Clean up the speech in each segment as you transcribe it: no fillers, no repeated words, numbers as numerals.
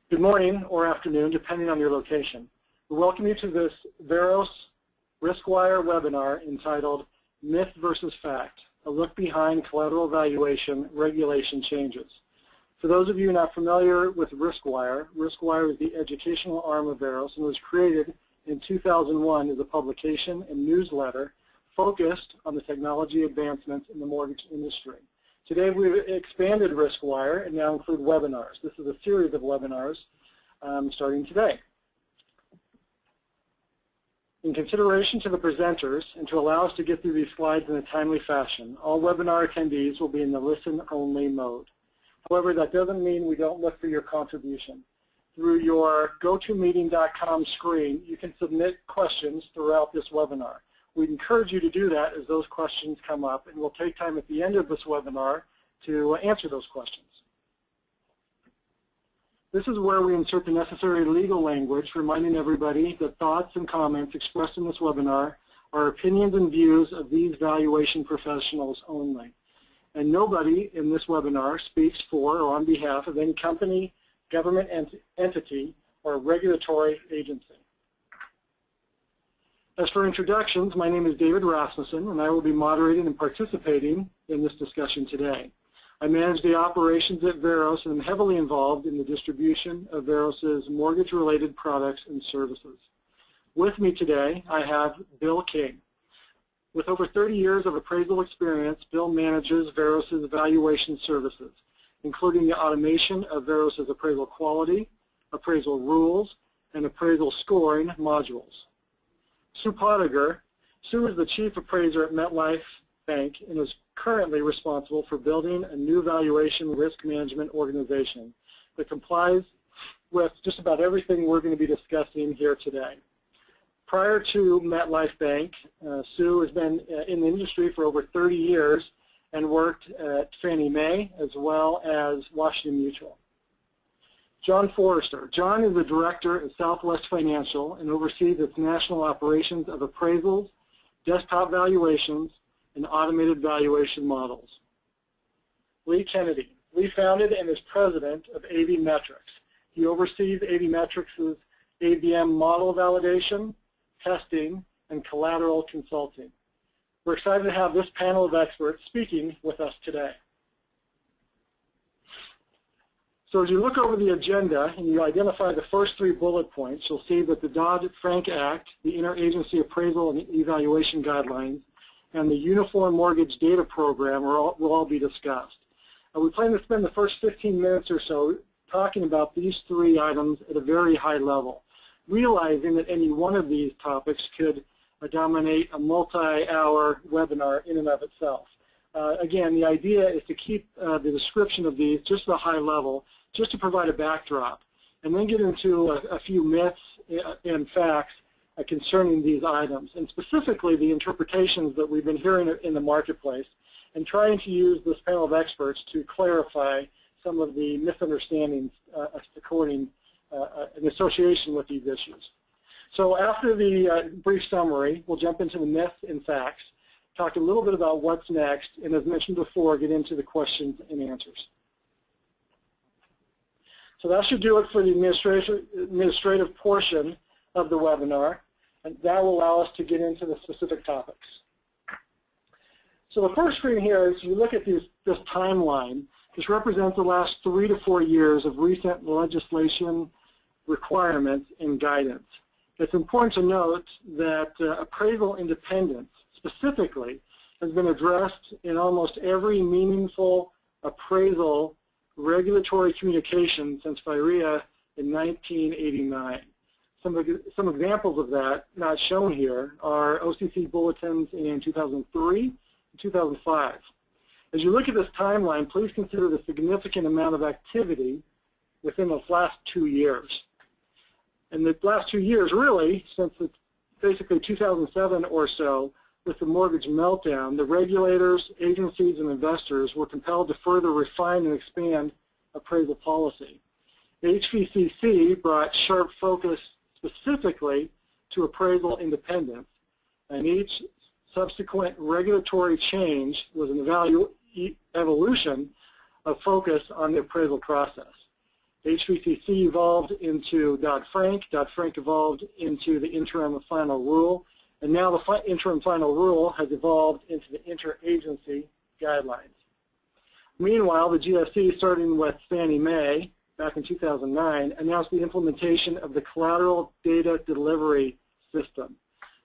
Good morning or afternoon, depending on your location. We welcome you to this Veros RiskWire webinar entitled Myth versus Fact, a look behind collateral valuation regulation changes. For those of you not familiar with RiskWire, RiskWire is the educational arm of Veros and was created in 2001 as a publication and newsletter focused on the technology advancements in the mortgage industry. Today we've expanded RiskWire and now include webinars. This is a series of webinars starting today. In consideration to the presenters and to allow us to get through these slides in a timely fashion, all webinar attendees will be in the listen-only mode. However, that doesn't mean we don't look for your contribution. Through your GoToMeeting.com screen, you can submit questions throughout this webinar. We'd encourage you to do that as those questions come up, and we'll take time at the end of this webinar to answer those questions. This is where we insert the necessary legal language, reminding everybody that thoughts and comments expressed in this webinar are opinions and views of these valuation professionals only. And nobody in this webinar speaks for or on behalf of any company, government entity, or regulatory agency. As for introductions, my name is David Rasmussen, and I will be moderating and participating in this discussion today. I manage the operations at Veros and am heavily involved in the distribution of Veros's mortgage-related products and services. With me today, I have Bill King. With over 30 years of appraisal experience, Bill manages Veros's valuation services, including the automation of Veros's appraisal quality, appraisal rules, and appraisal scoring modules. Sue Pottinger. Sue is the chief appraiser at MetLife Bank and is currently responsible for building a new valuation risk management organization that complies with just about everything we're going to be discussing here today. Prior to MetLife Bank, Sue has been in the industry for over 30 years and worked at Fannie Mae as well as Washington Mutual. John Forrester. John is the director at Southwest Financial and oversees its national operations of appraisals, desktop valuations, and automated valuation models. Lee Kennedy. Lee founded and is president of AV Metrics. He oversees AV Metrics' AVM model validation, testing, and collateral consulting. We're excited to have this panel of experts speaking with us today. So as you look over the agenda and you identify the first three bullet points, you'll see that the Dodd-Frank Act, the Interagency Appraisal and Evaluation Guidelines, and the Uniform Mortgage Data Program will all be discussed. We plan to spend the first 15 minutes or so talking about these three items at a very high level, realizing that any one of these topics could dominate a multi-hour webinar in and of itself. Again, the idea is to keep the description of these just at a high level, just to provide a backdrop, and then get into a few myths and facts concerning these items, and specifically the interpretations that we've been hearing in the marketplace, and trying to use this panel of experts to clarify some of the misunderstandings in association with these issues. So after the brief summary, we'll jump into the myths and facts, talk a little bit about what's next, and as mentioned before, get into the questions and answers. So that should do it for the administrative portion of the webinar, and that will allow us to get into the specific topics. So the first screen here is you look at this timeline. This represents the last 3 to 4 years of recent legislation requirements and guidance. It's important to note that appraisal independence specifically has been addressed in almost every meaningful appraisal regulatory communication since FIREA in 1989. Some examples of that, not shown here, are OCC bulletins in 2003 and 2005. As you look at this timeline, please consider the significant amount of activity within the last 2 years. And the last 2 years, really, since it's basically 2007 or so, with the mortgage meltdown, the regulators, agencies, and investors were compelled to further refine and expand appraisal policy. The HVCC brought sharp focus specifically to appraisal independence, and each subsequent regulatory change was an evolution of focus on the appraisal process. HVCC evolved into Dodd-Frank. Dodd-Frank evolved into the interim final rule. And now the interim final rule has evolved into the interagency guidelines. Meanwhile, the GSE, starting with Fannie Mae back in 2009, announced the implementation of the Collateral Data Delivery System,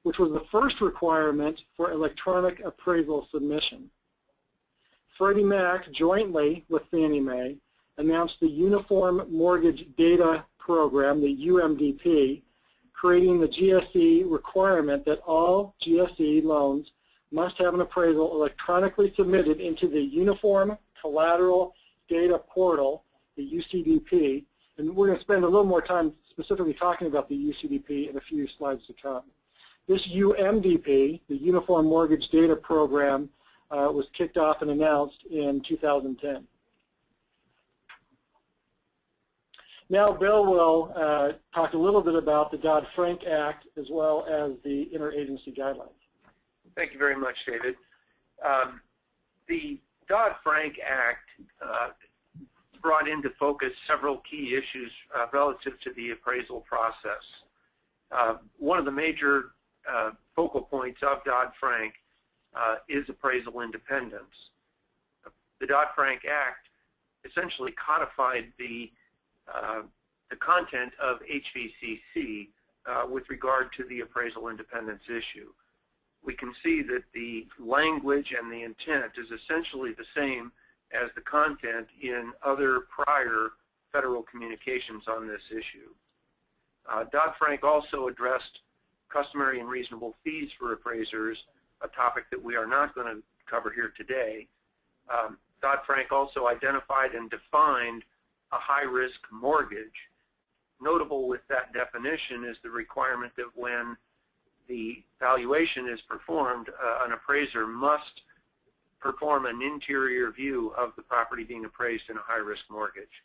which was the first requirement for electronic appraisal submission. Freddie Mac, jointly with Fannie Mae, announced the Uniform Mortgage Data Program, the UMDP, creating the GSE requirement that all GSE loans must have an appraisal electronically submitted into the Uniform Collateral Data Portal, the UCDP, and we're going to spend a little more time specifically talking about the UCDP in a few slides to come. This UMDP, the Uniform Mortgage Data Program, was kicked off and announced in 2010. Now Bill will talk a little bit about the Dodd-Frank Act as well as the interagency guidelines. Thank you very much, David. The Dodd-Frank Act brought into focus several key issues relative to the appraisal process. One of the major focal points of Dodd-Frank is appraisal independence. The Dodd-Frank Act essentially codified the content of HVCC with regard to the appraisal independence issue. We can see that the language and the intent is essentially the same as the content in other prior federal communications on this issue. Dodd-Frank also addressed customary and reasonable fees for appraisers, a topic that we are not going to cover here today. Dodd-Frank also identified and defined a high-risk mortgage. Notable with that definition is the requirement that when the valuation is performed, an appraiser must perform an interior view of the property being appraised in a high-risk mortgage.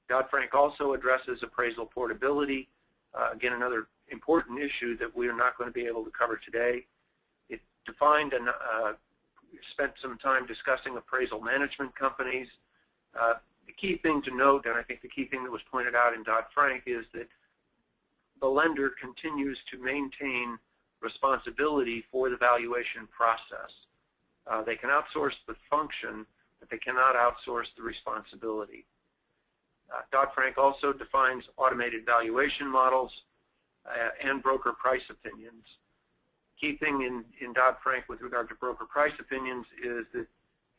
Dodd-Frank also addresses appraisal portability, again, another important issue that we are not going to be able to cover today. It defined and spent some time discussing appraisal management companies. The key thing to note, and I think the key thing that was pointed out in Dodd-Frank, is that the lender continues to maintain responsibility for the valuation process. They can outsource the function, but they cannot outsource the responsibility. Dodd-Frank also defines automated valuation models and broker price opinions. Key thing in Dodd-Frank with regard to broker price opinions is that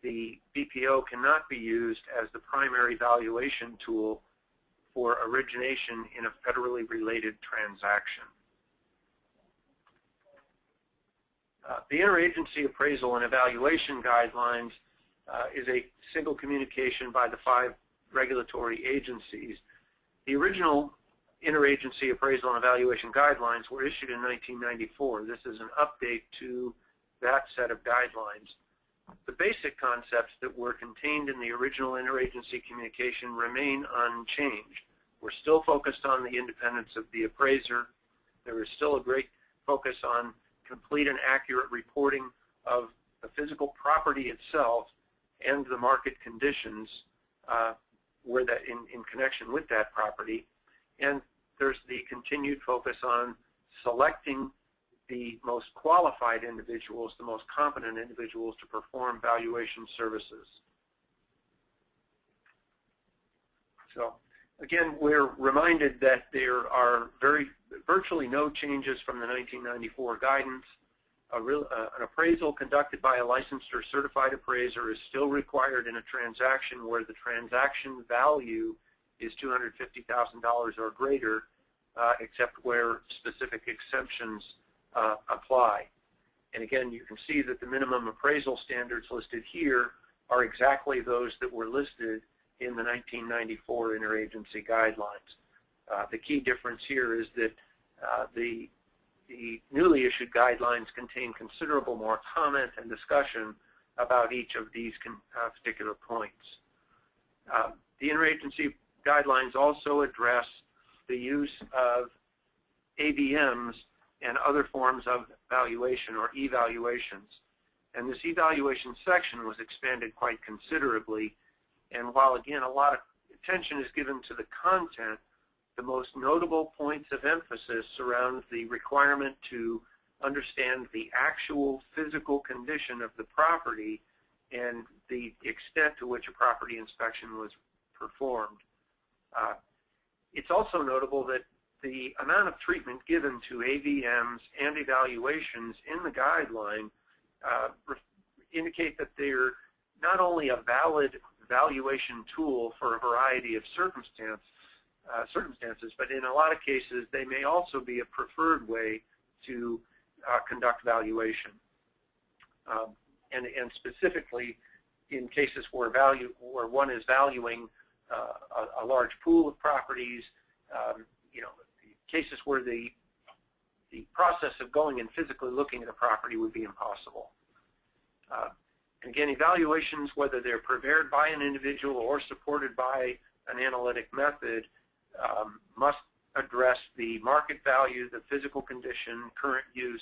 the BPO cannot be used as the primary valuation tool for origination in a federally related transaction. The Interagency Appraisal and Evaluation Guidelines is a single communication by the 5 regulatory agencies. The original Interagency Appraisal and Evaluation Guidelines were issued in 1994. This is an update to that set of guidelines. The basic concepts that were contained in the original interagency communication remain unchanged. We're still focused on the independence of the appraiser. There is still a great focus on complete and accurate reporting of the physical property itself and the market conditions where that in connection with that property. And there's the continued focus on selecting the most qualified individuals, the most competent individuals to perform valuation services. So again, we're reminded that there are virtually no changes from the 1994 guidance. An appraisal conducted by a licensed or certified appraiser is still required in a transaction where the transaction value is $250,000 or greater, except where specific exemptions apply. And again, you can see that the minimum appraisal standards listed here are exactly those that were listed in the 1994 interagency guidelines. The key difference here is that the newly issued guidelines contain considerable more comment and discussion about each of these particular points. The interagency guidelines also address the use of AVMs and other forms of valuation or evaluations. And this evaluation section was expanded quite considerably. And while, again, attention is given to the content, the most notable points of emphasis surround the requirement to understand the actual physical condition of the property and the extent to which a property inspection was performed. It's also notable that the amount of treatment given to AVMs and evaluations in the guideline indicate that they're not only a valid valuation tool for a variety of circumstances, but in a lot of cases they may also be a preferred way to conduct valuation. And specifically in cases where one is valuing a large pool of properties, cases where the process of going and physically looking at a property would be impossible. And again, evaluations, whether they're prepared by an individual or supported by an analytic method, must address the market value, the physical condition, current use,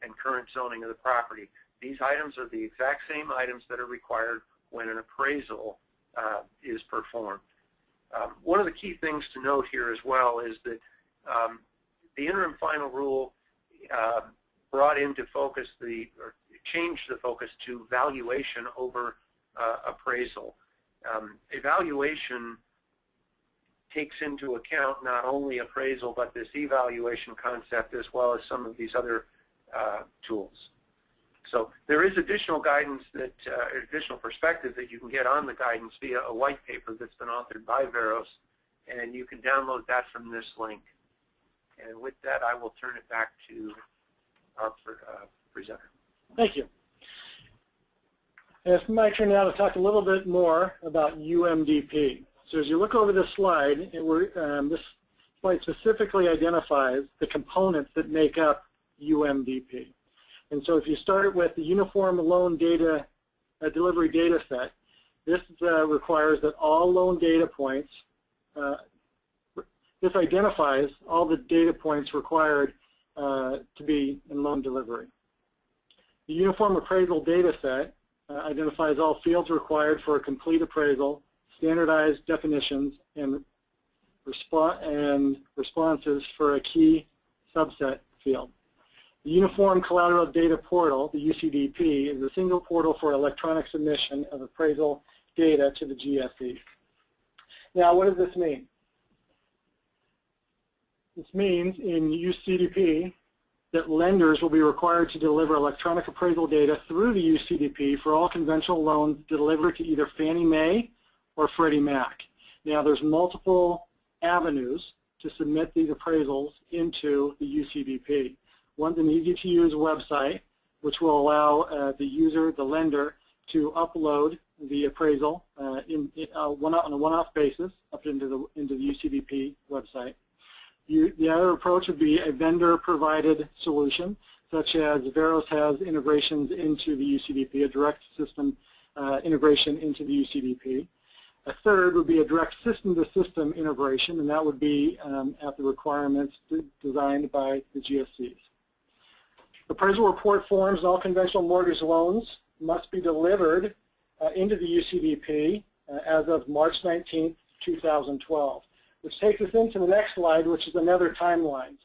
and current zoning of the property. These items are the exact same items that are required when an appraisal is performed. One of the key things to note here as well is that the interim final rule brought into focus or changed the focus to valuation over appraisal. Evaluation takes into account not only appraisal but this evaluation concept as well as some of these other tools. So there is additional guidance additional perspective that you can get on the guidance via a white paper that's been authored by Veros, and you can download that from this link. And with that, I will turn it back to our presenter. Thank you. And it's my turn now to talk a little bit more about UMDP. So as you look over this slide, this slide specifically identifies the components that make up UMDP. And so if you start with the Uniform Loan Data Delivery Data Set, this requires that all loan data points, this identifies all the data points required to be in loan delivery. The Uniform Appraisal Data Set identifies all fields required for a complete appraisal, standardized definitions, and responses for a key subset field. The Uniform Collateral Data Portal, the UCDP, is a single portal for electronic submission of appraisal data to the GSEs. Now, what does this mean? This means in UCDP that lenders will be required to deliver electronic appraisal data through the UCDP for all conventional loans delivered to either Fannie Mae or Freddie Mac. Now, there's multiple avenues to submit these appraisals into the UCDP. One's an easy-to-use website, which will allow the user, the lender, to upload the appraisal on a one-off basis up into the UCDP website. The other approach would be a vendor-provided solution, such as Veros has integrations into the UCDP, a direct system integration into the UCDP. A third would be a direct system-to-system integration, and that would be at the requirements designed by the GSEs. Appraisal report forms and all conventional mortgage loans must be delivered into the UCDP as of March 19, 2012, which takes us into the next slide, which is another timeline. So